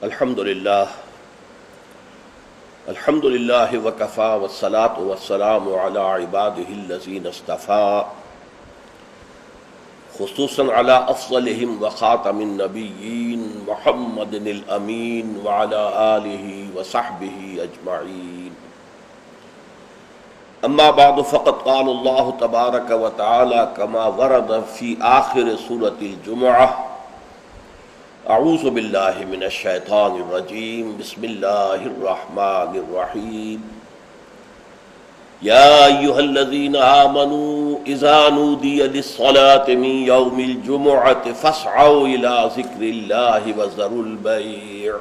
الحمدللہ وکفی والصلاة والسلام علی عبادہ الذین اصطفی خصوصاً علی افضلہم وخاتم النبیین محمد الامین وعلی آلہ وصحبہ اجمعین. اما بعد فقد قال اللہ تبارک وتعالی کما ورد فی آخر سورۃ الجمعہ: اعوذ باللہ من الشیطان الرجیم بسم اللہ الرحمن الرحیم. یا ایہا الذین آمنوا اذا نودی للصلاة من یوم الجمعۃ فاسعوا الی ذکر اللہ وذروا البیع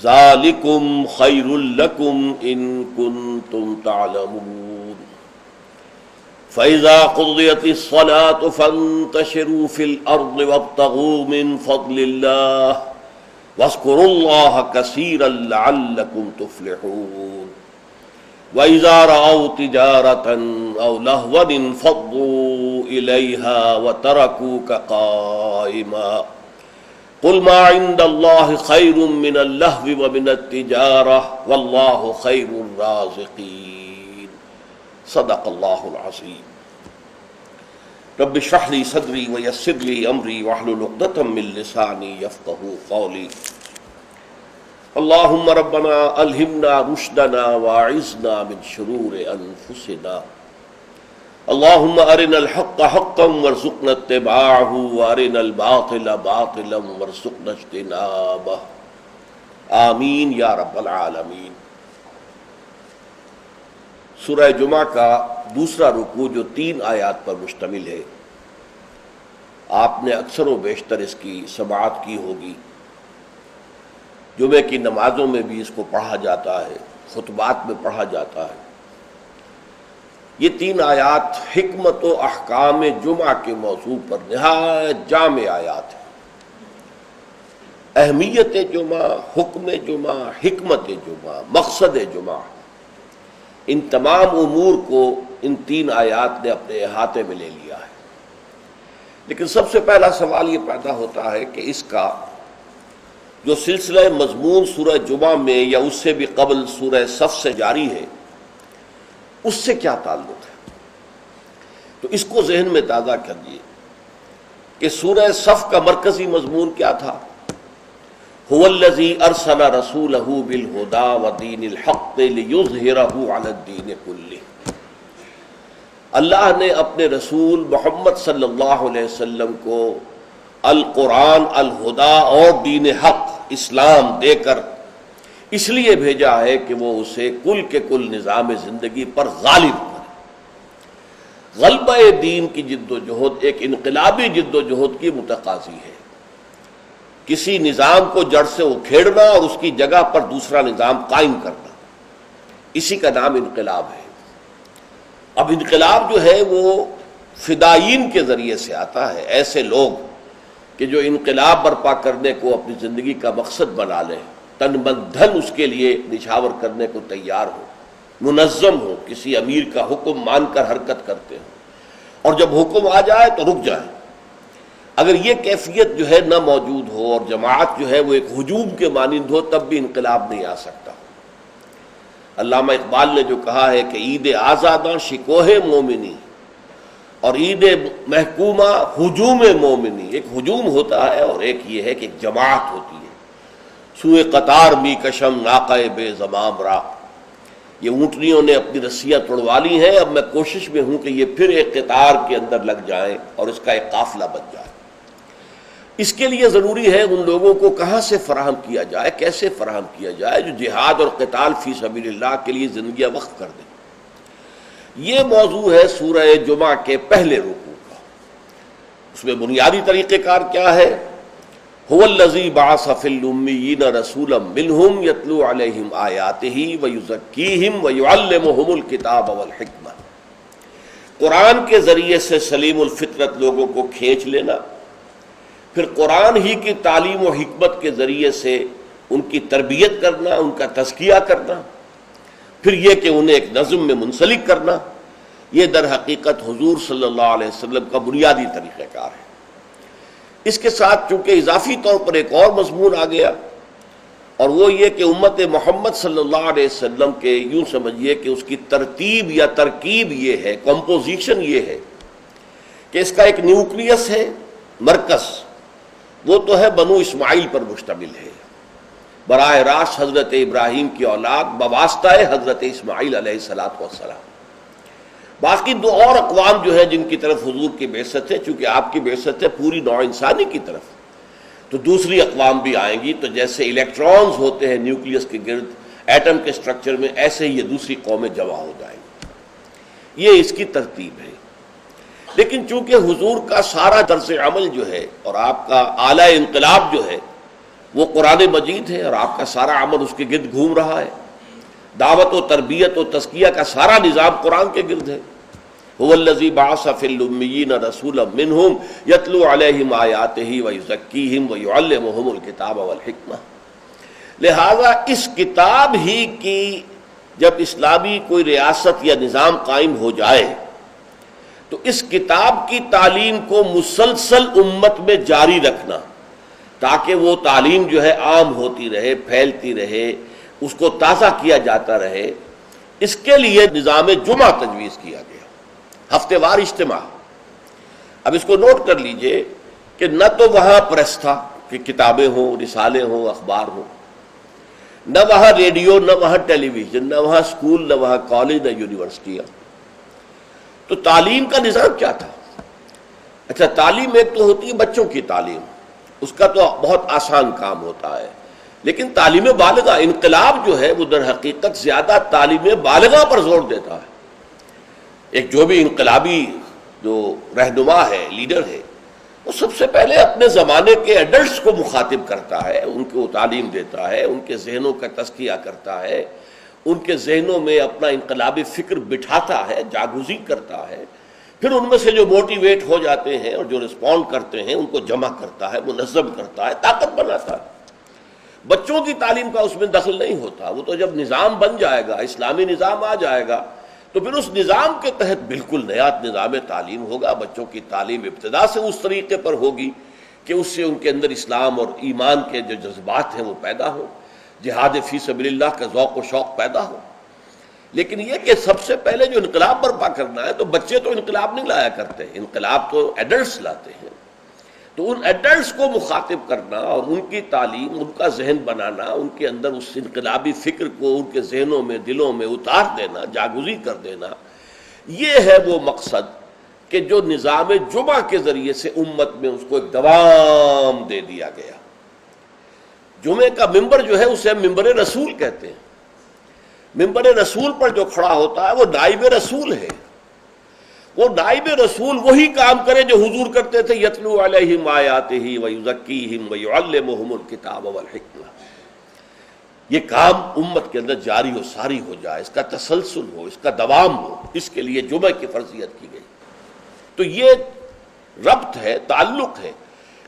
ذالکم خیر لکم ان کنتم تعلمون. فَإِذَا قُضِيَتِ الصَّلَاةُ فَانتَشِرُوا فِي الْأَرْضِ وَابْتَغُوا مِنْ فَضْلِ اللَّهِ وَاذْكُرُوا اللَّهَ كَثِيرًا لَعَلَّكُمْ تُفْلِحُونَ. وَإِذَا رَأَوْا تِجَارَةً أَوْ لَهْوًا انفَضُّوا إِلَيْهَا وَتَرَكُوكَ قَائِمًا. قُلْ مَا عِندَ اللَّهِ خَيْرٌ مِّنَ اللَّهْوِ وَمِنَ التِّجَارَةِ وَاللَّهُ خَيْرُ الرَّازِقِينَ. صدق اللہ العظیم. رب اشرح لي صدری ویسر لي امری واحلل عقدۃ من لسانی یفقہوا قولی. اللہم ربنا الہمنا رشدنا واعذنا من شرور انفسنا. اللہم ارنا الحق حقا وارزقنا اتباعہ وارنا الباطل باطلا وارزقنا اجتنابہ. آمین یا رب العالمین. سورہ جمعہ کا دوسرا رکوع جو 3 آیات پر مشتمل ہے، آپ نے اکثر و بیشتر اس کی سماعت کی ہوگی. جمعہ کی نمازوں میں بھی اس کو پڑھا جاتا ہے، خطبات میں پڑھا جاتا ہے. یہ 3 آیات حکمت و احکام جمعہ کے موضوع پر نہایت جامع آیات ہیں. اہمیت جمعہ، حکم جمعہ، حکمت جمعہ، مقصد جمعہ، ان تمام امور کو ان 3 آیات نے اپنے احاطے میں لے لیا ہے. لیکن سب سے پہلا سوال یہ پیدا ہوتا ہے کہ اس کا جو سلسلہ مضمون سورہ جمعہ میں یا اس سے بھی قبل سورہ صف سے جاری ہے، اس سے کیا تعلق ہے. تو اس کو ذہن میں تازہ کریے کہ سورہ صف کا مرکزی مضمون کیا تھا. هو الذی ارسل رسولہ بالہدی ودین الحق لیظہرہ علی الدین کلہ. اللہ نے اپنے رسول محمد صلی اللہ علیہ وسلم کو القرآن، الہدی اور دین حق اسلام دے کر اس لیے بھیجا ہے کہ وہ اسے کل کے کل نظام زندگی پر غالب کرے. غلبہ دین کی جد و جہد ایک انقلابی جد و جہد کی متقاضی ہے. کسی نظام کو جڑ سے اکھیڑنا اور اس کی جگہ پر دوسرا نظام قائم کرنا، اسی کا نام انقلاب ہے. اب انقلاب جو ہے وہ فدائین کے ذریعے سے آتا ہے. ایسے لوگ کہ جو انقلاب برپا کرنے کو اپنی زندگی کا مقصد بنا لیں، تن من دھن اس کے لیے نچھاور کرنے کو تیار ہو، منظم ہو، کسی امیر کا حکم مان کر حرکت کرتے ہوں، اور جب حکم آ جائے تو رک جائیں. اگر یہ کیفیت جو ہے نہ موجود ہو اور جماعت جو ہے وہ ایک ہجوم کے مانند ہو، تب بھی انقلاب نہیں آ سکتا. علامہ اقبال نے جو کہا ہے کہ عید آزاداں شکوہ مومنی اور عید محکومہ ہجوم مومنی. ایک ہجوم ہوتا ہے اور ایک یہ ہے کہ ایک جماعت ہوتی ہے. سوئے قطار می کشم ناقہ بے زمام را. یہ اونٹنیوں نے اپنی رسیاں توڑوا لی ہیں، اب میں کوشش میں ہوں کہ یہ پھر ایک قطار کے اندر لگ جائیں اور اس کا ایک قافلہ بن جائے. اس کے لیے ضروری ہے ان لوگوں کو کہاں سے فراہم کیا جائے، کیسے فراہم کیا جائے جو جہاد اور قتال فی سبیل اللہ کے لیے زندگیاں وقف کر دیں. یہ موضوع ہے سورہ جمعہ کے پہلے رکوع کا. اس میں بنیادی طریقہ کار کیا ہے؟ هو الذی بعث فی الامیین رسولا منہم یتلو علیہم آیاتہ ویزکیہم ویعلمہم الکتاب والحکمہ. قرآن کے ذریعے سے سلیم الفطرت لوگوں کو کھینچ لینا، پھر قرآن ہی کی تعلیم و حکمت کے ذریعے سے ان کی تربیت کرنا، ان کا تزکیہ کرنا، پھر یہ کہ انہیں ایک نظم میں منسلک کرنا. یہ در حقیقت حضور صلی اللہ علیہ وسلم کا بنیادی طریقہ کار ہے. اس کے ساتھ چونکہ اضافی طور پر ایک اور مضمون آ گیا اور وہ یہ کہ امت محمد صلی اللہ علیہ وسلم کے یوں سمجھیے کہ اس کی ترتیب یا ترکیب یہ ہے، کمپوزیشن یہ ہے کہ اس کا ایک نیوکلیس ہے، مرکز، وہ تو ہے بنو اسماعیل پر مشتمل ہے، براہ راست حضرت ابراہیم کی اولاد بواسطہ حضرت اسماعیل علیہ السلام۔ باقی دو اور اقوام جو ہے جن کی طرف حضور کی بعثت ہے، چونکہ آپ کی بعثت ہے پوری نوع انسانی کی طرف، تو دوسری اقوام بھی آئیں گی۔ تو جیسے الیکٹرانز ہوتے ہیں نیوکلیس کے گرد ایٹم کے سٹرکچر میں، ایسے ہی یہ دوسری قومیں جمع ہو جائیں گی، یہ اس کی ترتیب ہے۔ لیکن چونکہ حضور کا سارا طرز عمل جو ہے اور آپ کا اعلی انقلاب جو ہے وہ قرآن مجید ہے، اور آپ کا سارا عمل اس کے گرد گھوم رہا ہے، دعوت و تربیت و تزکیہ کا سارا نظام قرآن کے گرد ہے۔ هو الذی بعث فی الامیین رسولا منہم یتلو علیہم آیاتہ ویزکیہم ویعلمہم الکتاب والحکمہ۔ لہذا اس کتاب ہی کی جب اسلامی کوئی ریاست یا نظام قائم ہو جائے تو اس کتاب کی تعلیم کو مسلسل امت میں جاری رکھنا، تاکہ وہ تعلیم جو ہے عام ہوتی رہے، پھیلتی رہے، اس کو تازہ کیا جاتا رہے، اس کے لیے نظام جمعہ تجویز کیا گیا، ہفتے وار اجتماع۔ اب اس کو نوٹ کر لیجئے کہ نہ تو وہاں پریس تھا کہ کتابیں ہوں، رسالے ہوں، اخبار ہوں، نہ وہاں ریڈیو، نہ وہاں ٹیلی ویژن، نہ وہاں اسکول، نہ وہاں کالج، نہ یونیورسٹیاں۔ تو تعلیم کا نظام کیا تھا؟ اچھا، تعلیم ایک تو ہوتی ہے بچوں کی تعلیم، اس کا تو بہت آسان کام ہوتا ہے، لیکن تعلیم بالغہ، انقلاب جو ہے وہ در حقیقت زیادہ تعلیم بالغہ پر زور دیتا ہے۔ ایک جو بھی انقلابی جو رہنما ہے، لیڈر ہے، وہ سب سے پہلے اپنے زمانے کے ایڈلٹس کو مخاطب کرتا ہے، ان کو تعلیم دیتا ہے، ان کے ذہنوں کا تزکیہ کرتا ہے، ان کے ذہنوں میں اپنا انقلابی فکر بٹھاتا ہے، جاگزی کرتا ہے، پھر ان میں سے جو موٹیویٹ ہو جاتے ہیں اور جو رسپونڈ کرتے ہیں ان کو جمع کرتا ہے، منظم کرتا ہے، طاقت بناتا ہے۔ بچوں کی تعلیم کا اس میں دخل نہیں ہوتا، وہ تو جب نظام بن جائے گا، اسلامی نظام آ جائے گا، تو پھر اس نظام کے تحت بالکل نیا نظام تعلیم ہوگا۔ بچوں کی تعلیم ابتدا سے اس طریقے پر ہوگی کہ اس سے ان کے اندر اسلام اور ایمان کے جو جذبات ہیں وہ پیدا ہوں، جہاد فی سبیل اللہ کا ذوق و شوق پیدا ہو۔ لیکن یہ کہ سب سے پہلے جو انقلاب برپا کرنا ہے، تو بچے تو انقلاب نہیں لایا کرتے، انقلاب تو ایڈلٹس لاتے ہیں۔ تو ان ایڈلٹس کو مخاطب کرنا اور ان کی تعلیم، ان کا ذہن بنانا، ان کے اندر اس انقلابی فکر کو ان کے ذہنوں میں، دلوں میں اتار دینا، جاگزی کر دینا، یہ ہے وہ مقصد کہ جو نظام جمعہ کے ذریعے سے امت میں اس کو ایک دوام دے دیا گیا۔ جمعے کا ممبر جو ہے اسے ممبر رسول کہتے ہیں۔ ممبر رسول پر جو کھڑا ہوتا ہے وہ نائب رسول ہے۔ وہ نائب رسول وہی کام کرے جو حضور کرتے تھے، یتلو علیہم آیاتہ ویزکیہم ویعلمہم الکتاب والحکمہ۔ یہ کام امت کے اندر جاری و ساری ہو جائے، اس کا تسلسل ہو، اس کا دوام ہو، اس کے لیے جمعہ کی فرضیت کی گئی۔ تو یہ ربط ہے، تعلق ہے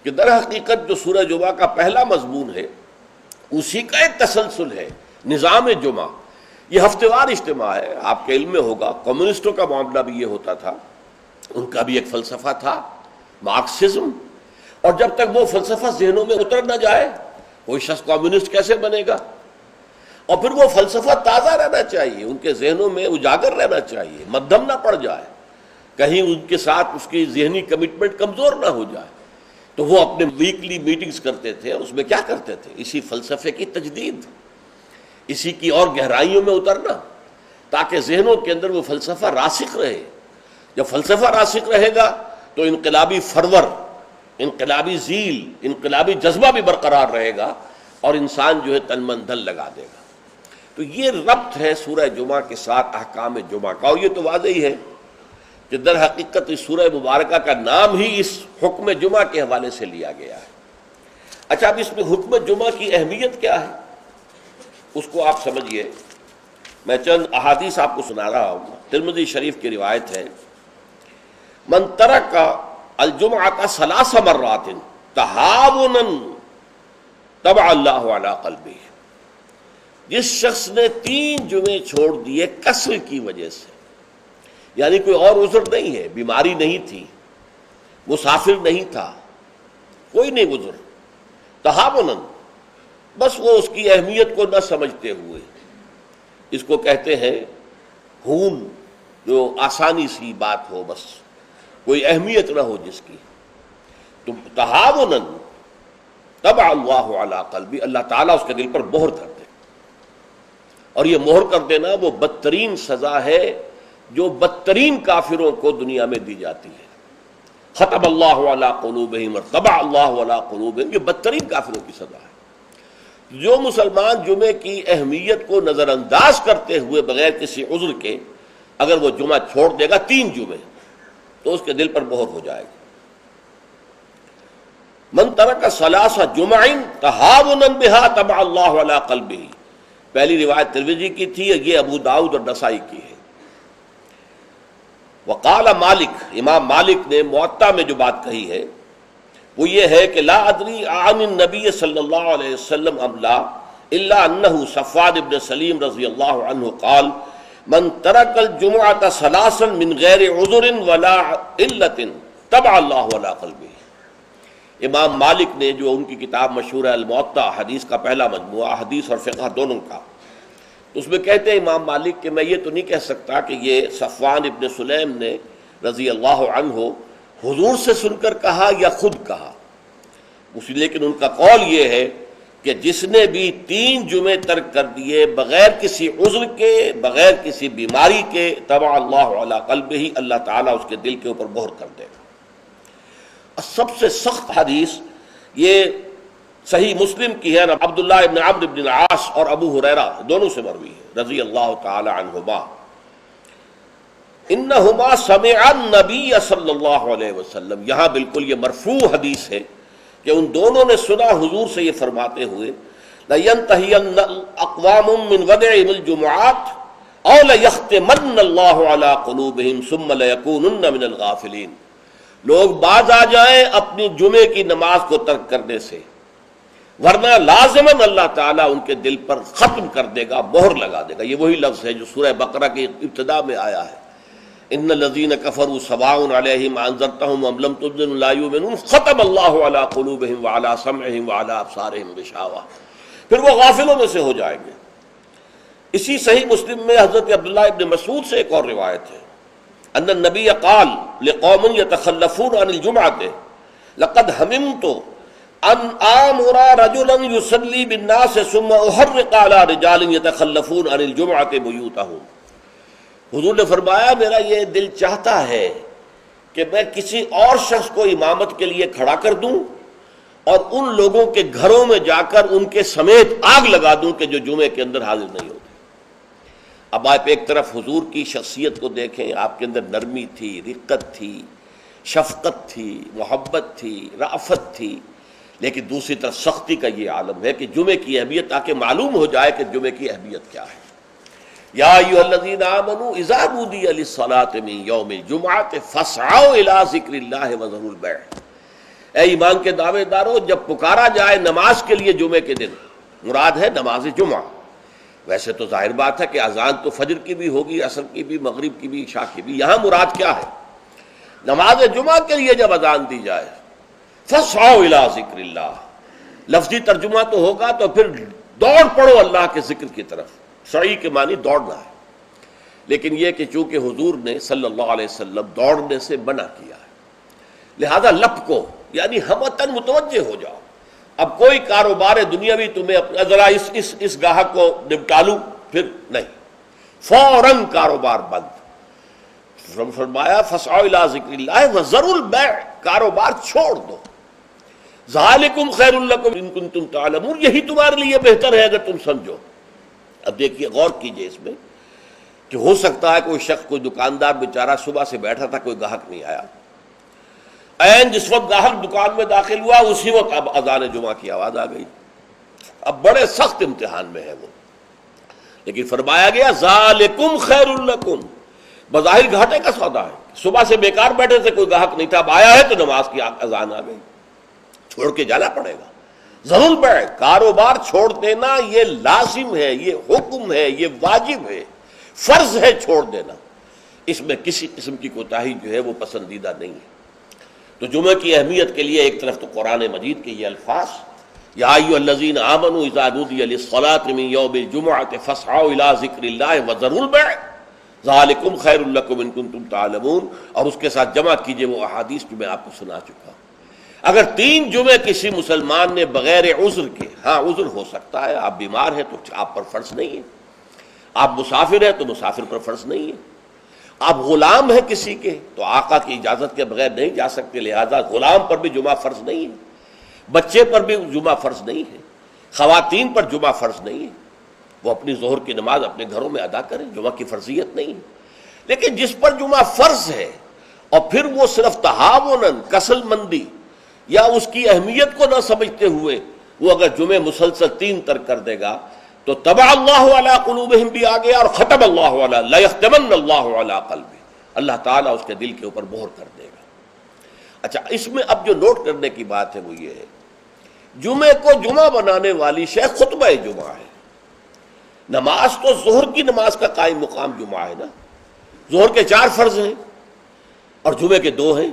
کہ در حقیقت جو سورہ جمعہ کا پہلا مضمون ہے اسی کا ایک تسلسل ہے، نظام جمعہ۔ یہ ہفتے وار اجتماع ہے، آپ کے علم میں ہوگا کمیونسٹوں کا معاملہ بھی یہ ہوتا تھا، ان کا بھی ایک فلسفہ تھا، مارکسزم، اور جب تک وہ فلسفہ ذہنوں میں اتر نہ جائے کوئی شخص کمیونسٹ کیسے بنے گا؟ اور پھر وہ فلسفہ تازہ رہنا چاہیے، ان کے ذہنوں میں اجاگر رہنا چاہیے، مدھم نہ پڑ جائے، کہیں ان کے ساتھ اس کی ذہنی کمٹمنٹ کمزور نہ ہو جائے۔ تو وہ اپنے ویکلی میٹنگز کرتے تھے، اور اس میں کیا کرتے تھے؟ اسی فلسفے کی تجدید، اسی کی اور گہرائیوں میں اترنا، تاکہ ذہنوں کے اندر وہ فلسفہ راسخ رہے۔ جب فلسفہ راسخ رہے گا تو انقلابی فرور، انقلابی ذیل، انقلابی جذبہ بھی برقرار رہے گا، اور انسان جو ہے تن من دھن لگا دے گا۔ تو یہ ربط ہے سورہ جمعہ کے ساتھ احکام جمعہ کا، اور یہ تو واضح ہی ہے کہ در حقیقت اس سورہ مبارکہ کا نام ہی اس حکم جمعہ کے حوالے سے لیا گیا ہے۔ اچھا، اب اس میں حکم جمعہ کی اہمیت کیا ہے اس کو آپ سمجھیے۔ میں چند احادیث آپ کو سنا رہا ہوں۔ ترمذی شریف کی روایت ہے، من ترک الجمعۃ ثلاث مرات تہاونا طبع اللہ علی قلبہ، جس شخص نے 3 جمعے چھوڑ دیے کسل کی وجہ سے، یعنی کوئی اور عذر نہیں ہے، بیماری نہیں تھی، مسافر نہیں تھا، کوئی نہیں عذر، تہاونا، بس وہ اس کی اہمیت کو نہ سمجھتے ہوئے، اس کو کہتے ہیں ہون، جو آسانی سی بات ہو، بس کوئی اہمیت نہ ہو جس کی. تو تہاوناً طبع اللہ علی قلبی، اللہ تعالیٰ اس کے دل پر مہر کر دے. اور یہ مہر کر دینا وہ بدترین سزا ہے جو بدترین کافروں کو دنیا میں دی جاتی ہے. ختم اللہ علی قلوبہم اور طبع اللہ علی قلوبہم، یہ بدترین کافروں کی سزا ہے. جو مسلمان جمعے کی اہمیت کو نظر انداز کرتے ہوئے بغیر کسی عذر کے اگر وہ جمعہ چھوڑ دے گا 3 جمعے، تو اس کے دل پر مہر ہو جائے گی. من ترک ثلاث جمع تہاونا بہا طبع اللہ علی قلبہ، پہلی روایت ترمذی کی تھی، یہ ابو داؤد اور نسائی کی ہے. وقال مالک، امام مالک نے موطا میں جو بات کہی ہے وہ یہ ہے کہ لا ادری عن النبی صلی اللہ علیہ وسلم ام لا الا انہ صفوان بن سلیم رضی اللہ عنہ قال من ترک الجمعۃ ثلاثا من غیر عذر ولا علت طبع اللہ علی قلبہ. امام مالک نے جو ان کی کتاب مشہور ہے الموطا، حدیث کا پہلا مجموعہ، حدیث اور فقہ دونوں کا، اس میں کہتے ہیں امام مالک کہ میں یہ تو نہیں کہہ سکتا کہ یہ صفوان ابن سلیم نے رضی اللہ عنہ حضور سے سن کر کہا یا خود کہا، لیکن ان کا قول یہ ہے کہ جس نے بھی 3 جمعے ترک کر دیے بغیر کسی عذر کے، بغیر کسی بیماری کے، طبع اللہ علی قلبہ، اللہ تعالیٰ اس کے دل کے اوپر مہر کر دے گا. سب سے سخت حدیث یہ صحیح مسلم کی ہے، عبداللہ ابن عمرو بن العاص اور ابو ہریرہ دونوں سے مروی ہے رضی اللہ تعالی عنہما، انہما سمعا النبی صلی اللہ علیہ وسلم. یہاں بالکل یہ مرفوع حدیث ہے کہ ان دونوں نے سنا حضور سے یہ فرماتے ہوئے لَيَنْتَهِيَنَّ أَقْوَامٌ مِّنْ وَدْعِهِمُ الْجُمُعَاتِ أَوْ لَيَخْتِمَنَّ اللَّهُ عَلَىٰ قُلُوبِهِمْ ثُمَّ لَيَكُونُنَّ مِنَ الْغَافِلِينَ. لوگ باز آ جائیں اپنی جمعے کی نماز کو ترک کرنے سے، ورنہ لازماً اللہ تعالیٰ ان کے دل پر ختم کر دے گا، مہر لگا دے گا. یہ وہی لفظ ہے جو سورہ بقرہ کی ابتدا میں آیا ہے، ان الذین کفروا سواء علیہم انذرتہم ام لم تنذرہم لا یؤمنون ختم اللہ علی قلوبہم وعلی سمعہم وعلی ابصارہم غشاوہ. پھر وہ غافلوں میں سے ہو جائیں گے. اسی صحیح مسلم میں حضرت عبداللہ ابن مسعود سے ایک اور روایت ہے، ان النبی قال لقوم یتخلفون عن الجمعۃ لقد ہممت ان آمر رجلا یصلی بالناس ثم احرق علی رجال یتخلفون عن الجمعۃ بیوتہم. حضور نے فرمایا میرا یہ دل چاہتا ہے کہ میں کسی اور شخص کو امامت کے لیے کھڑا کر دوں اور ان لوگوں کے گھروں میں جا کر ان کے سمیت آگ لگا دوں کہ جو جمعے کے اندر حاضر نہیں ہوتے. اب آپ ایک طرف حضور کی شخصیت کو دیکھیں، آپ کے اندر نرمی تھی، رقت تھی، شفقت تھی، محبت تھی، رأفت تھی، لیکن دوسری طرف سختی کا یہ عالم ہے کہ جمعے کی اہمیت تاکہ معلوم ہو جائے کہ جمعے کی اہمیت کیا ہے. یا ایھا الذین آمنوا اذا نودی للصلاۃ من یوم الجمعۃ فاسعوا الی ذکر اللہ وذروا البیع. اے ایمان کے دعوے دارو، جب پکارا جائے نماز کے لیے جمعے کے دن، مراد ہے نماز جمعہ. ویسے تو ظاہر بات ہے کہ اذان تو فجر کی بھی ہوگی، عصر کی بھی، مغرب کی بھی، عشاء کی بھی. یہاں مراد کیا ہے؟ نماز جمعہ کے لیے جب اذان دی جائے فاسعوا الی ذکر اللہ، لفظی ترجمہ تو ہوگا تو پھر دوڑ پڑو اللہ کے ذکر کی طرف. سعی کے معنی دوڑنا ہے، لیکن یہ کہ چونکہ حضور نے صلی اللہ علیہ وسلم دوڑنے سے منع کیا ہے، لہذا لپکو، یعنی ہمتاً متوجہ ہو جاؤ. اب کوئی کاروبار دنیاوی تمہیں ذرا اس گاہک کو نپٹا لوں، پھر نہیں، فوراً کاروبار بند. فرمایا فاسعوا الی ذکر اللہ وذروا البیع، کاروبار چھوڑ دو. ذالکم خیر لکم ان کنتم تعلمون، یہی تمہارے لیے بہتر ہے اگر تم سمجھو. اب دیکھیے، غور کیجئے اس میں کہ ہو سکتا ہے کوئی شخص، کوئی دکاندار بیچارہ صبح سے بیٹھا تھا، کوئی گاہک نہیں آیا، جس وقت گاہک دکان میں داخل ہوا اسی وقت اب اذان جمعہ کی آواز آ گئی. اب بڑے سخت امتحان میں ہے وہ، لیکن فرمایا گیا ذالکم خیر لکم. بظاہر گھاٹے کا سودا ہے، صبح سے بیکار بیٹھے تھے، کوئی گاہک نہیں تھا، اب آیا ہے تو نماز کی اذان آ گئی، چھوڑ کے جانا پڑے گا. ضرور بیع، کاروبار چھوڑ دینا یہ لازم ہے، یہ حکم ہے، یہ واجب ہے، فرض ہے چھوڑ دینا. اس میں کسی قسم کی کوتاہی جو ہے وہ پسندیدہ نہیں ہے. تو جمعہ کی اہمیت کے لیے ایک طرف تو قرآن مجید کے یہ الفاظ، یا ایھا الذین آمنوا اذا نودی للصلاة من یوم الجمعۃ فاسعوا الی ذکر اللہ وذروا البیع ذالکم خیر لکم ان کنتم تعلمون، اور اس کے ساتھ جمع کیجئے وہ احادیث جو میں آپ کو سنا چکا ہوں۔ اگر 3 جمعے کسی مسلمان نے بغیر عذر کے، ہاں عذر ہو سکتا ہے، آپ بیمار ہیں تو آپ پر فرض نہیں ہے، آپ مسافر ہیں تو مسافر پر فرض نہیں ہے، آپ غلام ہیں کسی کے تو آقا کی اجازت کے بغیر نہیں جا سکتے، لہذا غلام پر بھی جمعہ فرض نہیں ہے، بچے پر بھی جمعہ فرض نہیں ہے، خواتین پر جمعہ فرض نہیں ہے، وہ اپنی ظہر کی نماز اپنے گھروں میں ادا کریں، جمعہ کی فرضیت نہیں ہے۔ لیکن جس پر جمعہ فرض ہے اور پھر وہ صرف تہاوناً، کسل مندی یا اس کی اہمیت کو نہ سمجھتے ہوئے وہ اگر جمعے مسلسل 3 ترک کر دے گا تو طبع اللہ علی قلوبہم بھی آ گیا، اور ختم اللہ علی لیختمن اللہ علی قلبہ، اللہ تعالیٰ اس کے دل کے اوپر مہر کر دے گا۔ اچھا، اس میں اب جو نوٹ کرنے کی بات ہے وہ یہ ہے، جمعے کو جمعہ بنانے والی شے خطبہ جمعہ ہے۔ نماز تو ظہر کی نماز کا قائم مقام جمعہ ہے نا، ظہر کے 4 فرض ہیں اور جمعے کے 2 ہیں،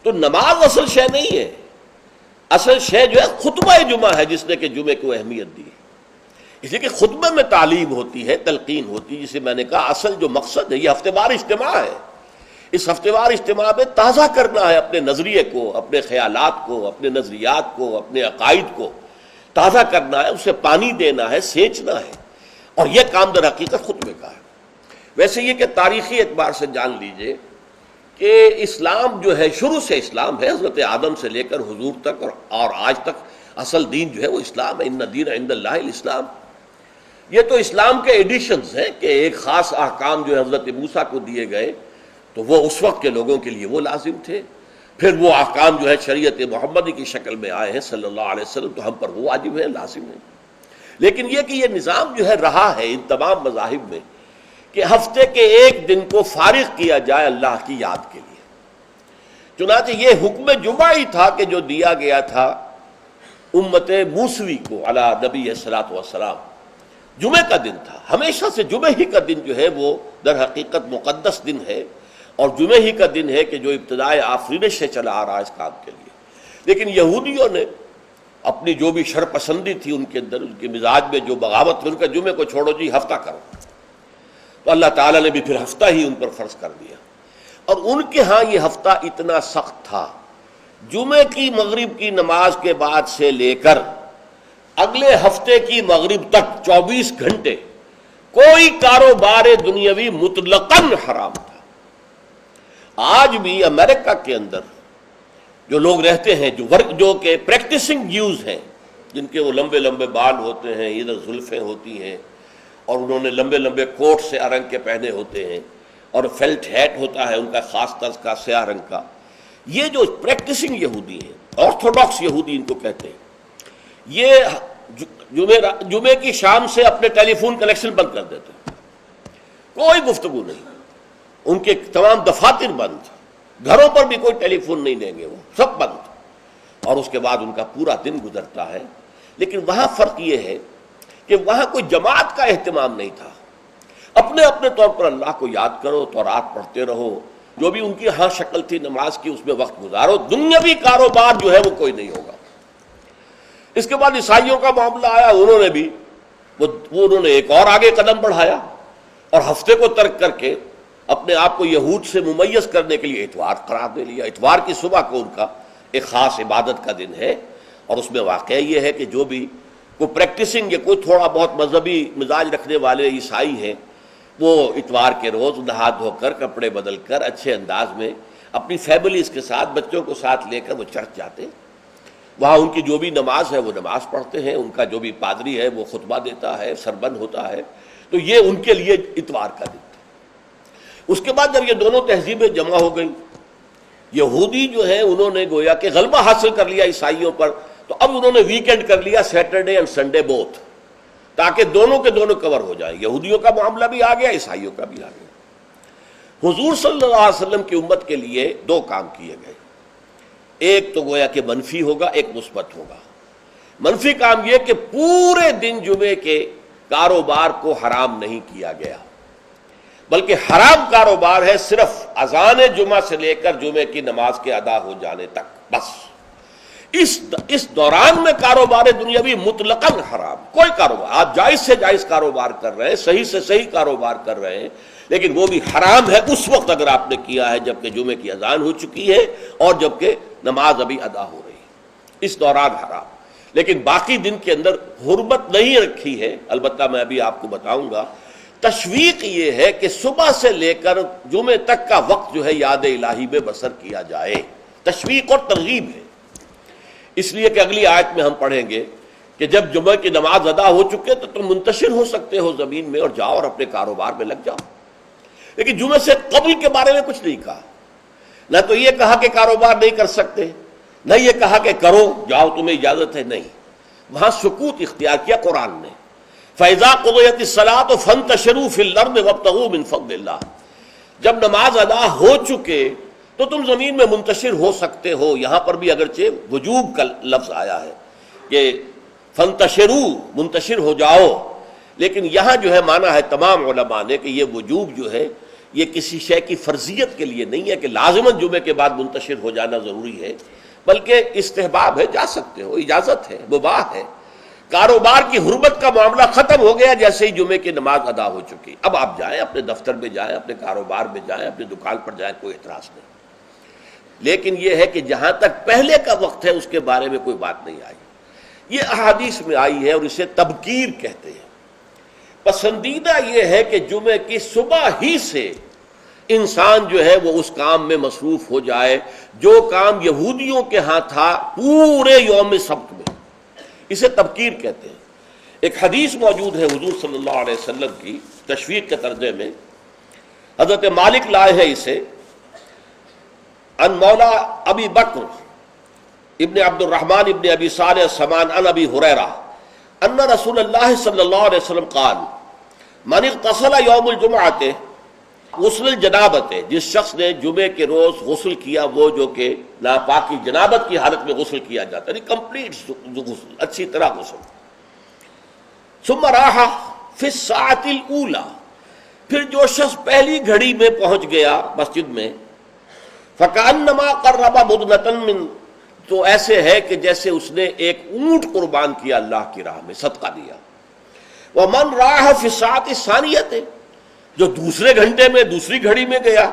تو نماز اصل شے نہیں ہے، اصل شے جو ہے خطبہ جمعہ ہے، جس نے کہ جمعے کو اہمیت دی ہے۔ اس لیے کہ خطبے میں تعلیم ہوتی ہے، تلقین ہوتی ہے، جسے میں نے کہا اصل جو مقصد ہے، یہ ہفتے وار اجتماع ہے۔ اس ہفتے وار اجتماع میں تازہ کرنا ہے اپنے نظریے کو، اپنے خیالات کو، اپنے نظریات کو، اپنے عقائد کو تازہ کرنا ہے، اسے پانی دینا ہے، سینچنا ہے، اور یہ کام در حقیقت خطبے کا ہے۔ ویسے یہ کہ تاریخی اعتبار سے جان لیجئے کہ اسلام جو ہے، شروع سے اسلام ہے، حضرت آدم سے لے کر حضور تک اور آج تک اصل دین جو ہے وہ اسلام ہے۔ ان الدین عند اللہ الاسلام۔ یہ تو اسلام کے ایڈیشنز ہیں کہ ایک خاص احکام جو حضرت موسیٰ کو دیے گئے تو وہ اس وقت کے لوگوں کے لیے وہ لازم تھے، پھر وہ احکام جو ہے شریعت محمدی کی شکل میں آئے ہیں صلی اللہ علیہ وسلم، تو ہم پر وہ واجب ہے، لازم ہے۔ لیکن یہ کہ یہ نظام جو ہے رہا ہے ان تمام مذاہب میں کہ ہفتے کے ایک دن کو فارغ کیا جائے اللہ کی یاد کے لیے۔ چنانچہ یہ حکم جمعہ ہی تھا کہ جو دیا گیا تھا امت موسوی کو علی نبی الصلاۃ والسلام، جمعے کا دن تھا۔ ہمیشہ سے جمعے ہی کا دن جو ہے وہ در حقیقت مقدس دن ہے، اور جمعے ہی کا دن ہے کہ جو ابتدائے آفرینش سے چلا آ رہا ہے اس کام کے لیے۔ لیکن یہودیوں نے اپنی جو بھی شر پسندی تھی ان کے اندر، ان کے مزاج میں جو بغاوت تھی، ان کا جمعے کو چھوڑو جی ہفتہ کرو، تو اللہ تعالیٰ نے بھی پھر ہفتہ ہی ان پر فرض کر دیا۔ اور ان کے ہاں یہ ہفتہ اتنا سخت تھا، جمعے کی مغرب کی نماز کے بعد سے لے کر اگلے ہفتے کی مغرب تک 24 گھنٹے کوئی کاروبار دنیاوی مطلقاً حرام تھا۔ آج بھی امریکہ کے اندر جو لوگ رہتے ہیں، جو کہ پریکٹسنگ جیوز ہیں، جن کے وہ لمبے لمبے بال ہوتے ہیں، ادھر زلفیں ہوتی ہیں، اور انہوں نے لمبے لمبے کوٹ سے رنگ کے پہنے ہوتے ہیں، اور فیلٹ ہیٹ ہوتا ہے ان کا خاص طرز کا سیاہ رنگ کا، یہ جو پریکٹسنگ یہودی ہیں، آرتھوڈاکس یہودی ان کو کہتے ہیں، یہ جمعے کی شام سے اپنے ٹیلی فون کنیکشن بند کر دیتے ہیں، کوئی گفتگو نہیں، ان کے تمام دفاتر بند، گھروں پر بھی کوئی ٹیلی فون نہیں دیں گے، وہ سب بند، اور اس کے بعد ان کا پورا دن گزرتا ہے۔ لیکن وہاں فرق یہ ہے کہ وہاں کوئی جماعت کا اہتمام نہیں تھا، اپنے اپنے طور پر اللہ کو یاد کرو، تورات پڑھتے رہو، جو بھی ان کی ہاں شکل تھی نماز کی اس میں وقت گزارو، دنیاوی کاروبار جو ہے وہ کوئی نہیں ہوگا۔ اس کے بعد عیسائیوں کا معاملہ آیا، انہوں نے ایک اور آگے قدم بڑھایا، اور ہفتے کو ترک کر کے اپنے آپ کو یہود سے ممیز کرنے کے لیے اتوار قرار دے لیا۔ اتوار کی صبح کو ان کا ایک خاص عبادت کا دن ہے، اور اس میں واقعہ یہ ہے کہ جو بھی کوئی پریکٹسنگ یا کوئی تھوڑا بہت مذہبی مزاج رکھنے والے عیسائی ہیں، وہ اتوار کے روز نہا دھو کر، کپڑے بدل کر، اچھے انداز میں اپنی فیملیز کے ساتھ، بچوں کو ساتھ لے کر وہ چرچ جاتے ہیں، وہاں ان کی جو بھی نماز ہے وہ نماز پڑھتے ہیں، ان کا جو بھی پادری ہے وہ خطبہ دیتا ہے، سربند ہوتا ہے، تو یہ ان کے لیے اتوار کا دن تھا۔ اس کے بعد جب یہ دونوں تہذیبیں جمع ہو گئیں، یہودی جو ہیں انہوں نے گویا کہ غلبہ حاصل کر لیا عیسائیوں پر، تو اب انہوں نے ویکینڈ کر لیا، سیٹرڈے اینڈ سنڈے بوتھ، تاکہ دونوں کے دونوں کور ہو جائیں، یہودیوں کا معاملہ بھی آ گیا، عیسائیوں کا بھی آ گیا۔ حضور صلی اللہ علیہ وسلم کی امت کے لیے 2 کام کیے گئے، ایک تو گویا کہ منفی ہوگا، ایک مثبت ہوگا۔ منفی کام یہ کہ پورے دن جمعے کے کاروبار کو حرام نہیں کیا گیا، بلکہ حرام کاروبار ہے صرف اذان جمعہ سے لے کر جمعے کی نماز کے ادا ہو جانے تک، بس اس دوران میں کاروبار دنیاوی مطلقاً حرام، کوئی کاروبار آپ جائز سے جائز کاروبار کر رہے ہیں، صحیح سے صحیح کاروبار کر رہے ہیں، لیکن وہ بھی حرام ہے اس وقت اگر آپ نے کیا ہے جبکہ جمعے کی اذان ہو چکی ہے اور جبکہ نماز ابھی ادا ہو رہی ہے، اس دوران حرام۔ لیکن باقی دن کے اندر حرمت نہیں رکھی ہے، البتہ میں ابھی آپ کو بتاؤں گا۔ تشویق یہ ہے کہ صبح سے لے کر جمعے تک کا وقت جو ہے یاد الہی میں بسر کیا جائے، تشویق اور ترغیب ہے، اس لیے کہ اگلی آیت میں ہم پڑھیں گے کہ جب جمعہ کی نماز ادا ہو چکے تو تم منتشر ہو سکتے ہو زمین میں اور جاؤ اور اپنے کاروبار میں لگ جاؤ۔ لیکن جمعے سے قبل کے بارے میں کچھ نہیں کہا، نہ تو یہ کہا کہ کاروبار نہیں کر سکتے، نہ یہ کہا کہ کرو جاؤ تمہیں اجازت ہے، نہیں، وہاں سکوت اختیار کیا قرآن نے۔ فَإِذَا قُضِيَتِ الصَّلَاةُ فَانتَشِرُوا فِي الْأَرْضِ وَابْتَغُوا مِن فَضْلِ اللَّهِ، جب نماز ادا ہو چکے تو تم زمین میں منتشر ہو سکتے ہو۔ یہاں پر بھی اگرچہ وجوب کا لفظ آیا ہے کہ فَانتَشِرُوا، منتشر ہو جاؤ، لیکن یہاں جو ہے مانا ہے تمام علماء نے کہ یہ وجوب جو ہے یہ کسی شے کی فرضیت کے لیے نہیں ہے کہ لازماً جمعے کے بعد منتشر ہو جانا ضروری ہے، بلکہ استحباب ہے، جا سکتے ہو، اجازت ہے، مباح ہے۔ کاروبار کی حرمت کا معاملہ ختم ہو گیا جیسے ہی جمعے کی نماز ادا ہو چکی، اب آپ جائیں، اپنے دفتر میں جائیں، اپنے کاروبار میں جائیں، اپنی دکان پر جائیں، کوئی اعتراض نہیں۔ لیکن یہ ہے کہ جہاں تک پہلے کا وقت ہے اس کے بارے میں کوئی بات نہیں آئی، یہ احادیث میں آئی ہے اور اسے تبکیر کہتے ہیں۔ پسندیدہ یہ ہے کہ جمعے کی صبح ہی سے انسان جو ہے وہ اس کام میں مصروف ہو جائے جو کام یہودیوں کے ہاں تھا پورے یوم سبت میں، اسے تبکیر کہتے ہیں۔ ایک حدیث موجود ہے حضور صلی اللہ علیہ وسلم کی تشویق کے ترجمے میں، حضرت مالک لائے ہیں اسے، ان مولا ابی بکر ابن عبد الرحمن ابن ابی صالح السمان عن ابی ہریرہ ان رسول اللہ صلی اللہ علیہ وسلم قال من اغتسل یوم الجمعۃ غسل الجنابت، جس شخص نے جمعے کے روز غسل کیا، وہ جو کہ ناپاکی جنابت کی حالت میں غسل کیا جاتا ہے، یعنی کمپلیٹ غسل، اچھی طرح غسل، ثم راح فی الساعۃ الاولی، پھر جو شخص پہلی گھڑی میں پہنچ گیا مسجد میں، فکأنما قرب بدنۃ من، تو ایسے ہے کہ جیسے اس نے ایک اونٹ قربان کیا اللہ کی راہ میں، صدقہ دیا۔ ومن راح فی الساعۃ الثانیۃ، جو دوسرے گھنٹے میں دوسری گھڑی میں گیا،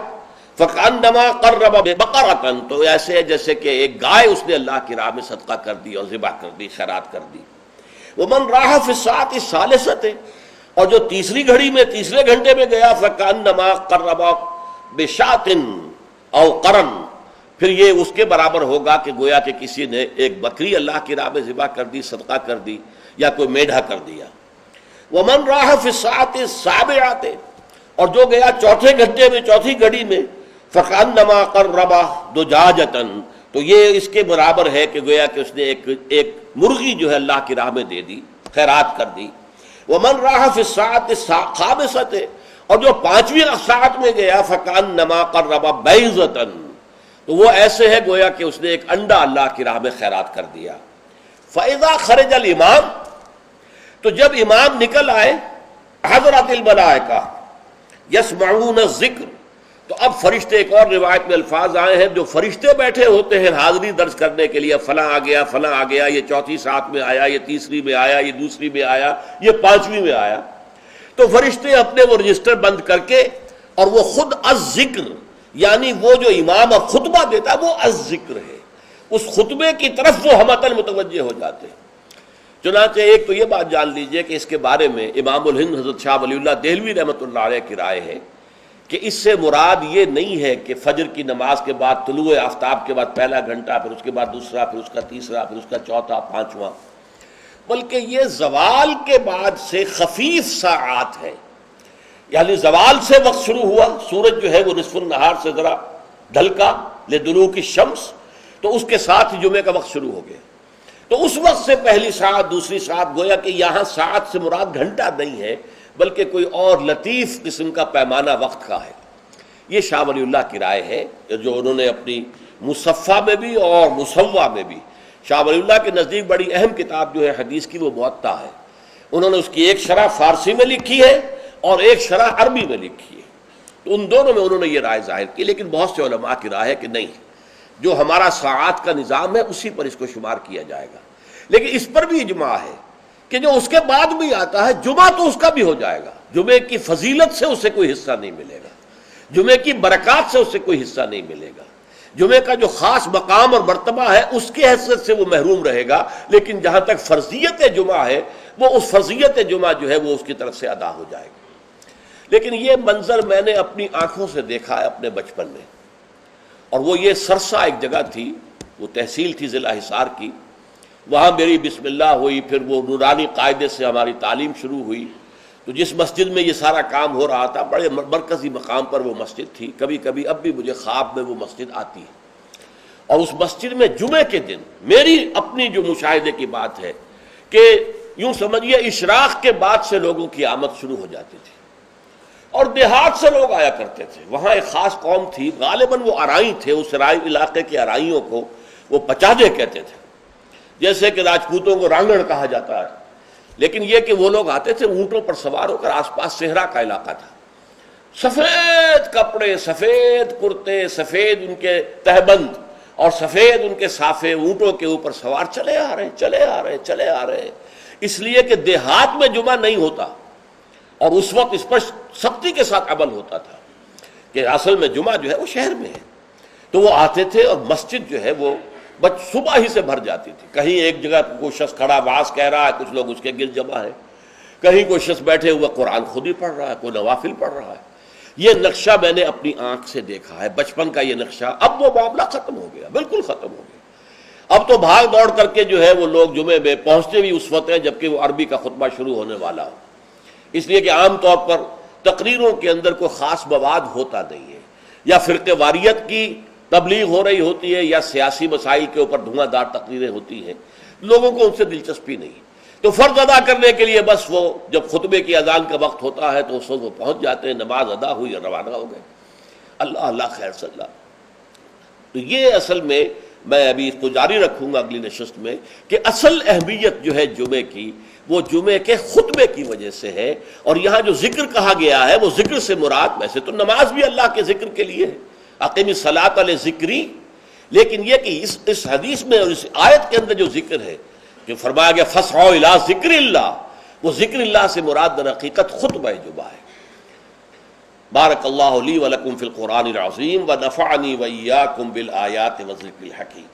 فکأنما قرب بقرۃ، تو ایسے ہے جیسے کہ ایک گائے اس نے اللہ کی راہ میں صدقہ کر دی اور ذبح کر دی، خیرات کر دی۔ ومن راح فی الساعۃ الثالثۃ، اور جو تیسری گھڑی میں تیسرے گھنٹے میں گیا، فکأنما قرب بشاۃ او قرن، پھر یہ اس کے برابر ہوگا کہ گویا کہ کسی نے ایک بکری اللہ کی راہ میں ذبح کر دی، صدقہ کر دی، یا کوئی میڈھا کر دیا۔ ومن راح فی الساعۃ السابعۃ، اور جو گیا چوتھے گھنٹے میں چوتھی گھڑی میں، فکأنما قرب دجاجۃ، تو یہ اس کے برابر ہے کہ گویا کہ اس نے ایک مرغی جو ہے اللہ کی راہ میں دے دی، خیرات کر دی۔ ومن راح فی الساعۃ الخامسۃ، اور جو پانچویں ساعت میں گیا، فکأنما قرب بیضۃ، تو وہ ایسے ہے گویا کہ اس نے ایک انڈا اللہ کی راہ میں خیرات کر دیا۔ فإذا خرج الامام، تو جب امام نکل آئے، حضرت الملائکہ یسمعون الذکر، تو اب فرشتے، ایک اور روایت میں الفاظ آئے ہیں جو فرشتے بیٹھے ہوتے ہیں حاضری درج کرنے کے لیے، فلاں آ گیا، فلاں آ گیا، یہ چوتھی ساتھ میں آیا، یہ تیسری میں آیا، یہ دوسری میں آیا، یہ پانچویں میں آیا، تو فرشتے اپنے وہ رجسٹر بند کر کے، اور وہ خود الذکر، یعنی وہ جو امام اب خطبہ دیتا ہے وہ الذکر ہے، اس خطبے کی طرف وہ ہمتاً متوجہ ہو جاتے ہیں۔ چنانچہ ایک تو یہ بات جان لیجئے کہ اس کے بارے میں امام الہند حضرت شاہ ولی اللہ دہلوی رحمۃ اللہ علیہ کی رائے ہے کہ اس سے مراد یہ نہیں ہے کہ فجر کی نماز کے بعد طلوع آفتاب کے بعد پہلا گھنٹہ، پھر اس کے بعد دوسرا، پھر اس کا تیسرا، پھر اس کا چوتھا، پانچواں، بلکہ یہ زوال کے بعد سے خفیف ساعات ہے، یعنی زوال سے وقت شروع ہوا، سورج جو ہے وہ نصف النہار سے ذرا ڈھلکا لدلوک الشمس، تو اس کے ساتھ ہی جمعے کا وقت شروع ہو گیا، تو اس وقت سے پہلی ساعت، دوسری ساعت، گویا کہ یہاں ساعت سے مراد گھنٹہ نہیں ہے بلکہ کوئی اور لطیف قسم کا پیمانہ وقت کا ہے۔ یہ شاہ ولی اللہ کی رائے ہے جو انہوں نے اپنی مصفہ میں بھی اور مصوہ میں بھی، شاہ ولی اللہ کے نزدیک بڑی اہم کتاب جو ہے حدیث کی وہ موطا ہے، انہوں نے اس کی ایک شرح فارسی میں لکھی ہے اور ایک شرح عربی میں لکھی ہے، تو ان دونوں میں انہوں نے یہ رائے ظاہر کی، لیکن بہت سے علماء کی رائے ہے کہ نہیں، جو ہمارا ساعات کا نظام ہے اسی پر اس کو شمار کیا جائے گا. لیکن اس پر بھی اجماع ہے کہ جو اس کے بعد بھی آتا ہے جمعہ تو اس کا بھی ہو جائے گا. جمعے کی فضیلت سے اسے کوئی حصہ نہیں ملے گا, جمعے کی برکات سے اسے کوئی حصہ نہیں ملے گا, جمعے کا جو خاص مقام اور مرتبہ ہے اس کی حیثیت سے وہ محروم رہے گا. لیکن جہاں تک فرضیت جمعہ ہے وہ اس فرضیت جمعہ جو ہے وہ اس کی طرف سے ادا ہو جائے گا. لیکن یہ منظر میں نے اپنی آنکھوں سے دیکھا ہے اپنے بچپن میں, اور وہ یہ سرسا ایک جگہ تھی, وہ تحصیل تھی ضلع حصار کی, وہاں میری بسم اللہ ہوئی, پھر وہ نورانی قاعدے سے ہماری تعلیم شروع ہوئی. تو جس مسجد میں یہ سارا کام ہو رہا تھا بڑے مرکزی مقام پر وہ مسجد تھی. کبھی کبھی اب بھی مجھے خواب میں وہ مسجد آتی ہے, اور اس مسجد میں جمعے کے دن میری اپنی جو مشاہدے کی بات ہے کہ یوں سمجھیے اشراق کے بعد سے لوگوں کی آمد شروع ہو جاتی تھی, اور دیہات سے لوگ آیا کرتے تھے. وہاں ایک خاص قوم تھی, غالباً وہ ارائی تھے, اس رائی علاقے کے ارائیوں کو وہ پچادے کہتے تھے, جیسے کہ راجپوتوں کو رانگڑ کہا جاتا ہے. لیکن یہ کہ وہ لوگ آتے تھے اونٹوں پر سوار ہو کر, آس پاس صحرا کا علاقہ تھا, سفید کپڑے, سفید کرتے, سفید ان کے تہبند اور سفید ان کے صافے, اونٹوں کے اوپر سوار چلے آ رہے چلے آ رہے چلے آ رہے. اس لیے کہ دیہات میں جمعہ نہیں ہوتا, اور اس وقت اس پر سختی کے ساتھ عمل ہوتا تھا کہ اصل میں جمعہ جو ہے وہ شہر میں ہے. تو وہ آتے تھے اور مسجد جو ہے وہ صبح ہی سے بھر جاتی تھی. کہیں ایک جگہ کوئی شخص کھڑا واعظ کہہ رہا ہے, کچھ لوگ اس کے گرد جمع ہے, کہیں کوئی شخص بیٹھے ہوئے قرآن خود ہی پڑھ رہا ہے, کوئی نوافل پڑھ رہا ہے. یہ نقشہ میں نے اپنی آنکھ سے دیکھا ہے, بچپن کا یہ نقشہ. اب وہ معاملہ ختم ہو گیا, بالکل ختم ہو گیا. اب تو بھاگ دوڑ کر کے جو ہے وہ لوگ جمعے میں پہنچتے بھی اس وقت ہیں جبکہ وہ عربی کا خطبہ شروع ہونے والا ہو, اس لیے کہ عام طور پر تقریروں کے اندر کوئی خاص مواد ہوتا نہیں ہے, یا فرقے واریت کی تبلیغ ہو رہی ہوتی ہے, یا سیاسی مسائل کے اوپر دھواں دار تقریریں ہوتی ہیں. لوگوں کو ان سے دلچسپی نہیں. تو فرض ادا کرنے کے لیے بس وہ جب خطبے کی اذان کا وقت ہوتا ہے تو اس وقت وہ پہنچ جاتے ہیں, نماز ادا ہوئی اور روانہ ہو گئے. اللہ اللہ خیر صلی اللہ. تو یہ اصل میں ابھی اس کو جاری رکھوں گا اگلی نشست میں کہ اصل اہمیت جو ہے جمعے کی وہ جمعے کے خطبے کی وجہ سے ہے. اور یہاں جو ذکر کہا گیا ہے وہ ذکر سے مراد, ویسے تو نماز بھی اللہ کے ذکر کے لیے ہے, اقیم الصلاۃ لذکری, لیکن یہ کہ اس حدیث میں اور اس آیت کے اندر جو ذکر ہے کہ فرمایا گیا فسعوا الی ذکر اللہ, وہ ذکر اللہ سے مراد در حقیقت خطبہ جمعہ ہے. بارک اللہ لی ولکم فی القرآن العظیم ونفعنی وإیاکم بالآیات والذکر الحکیم.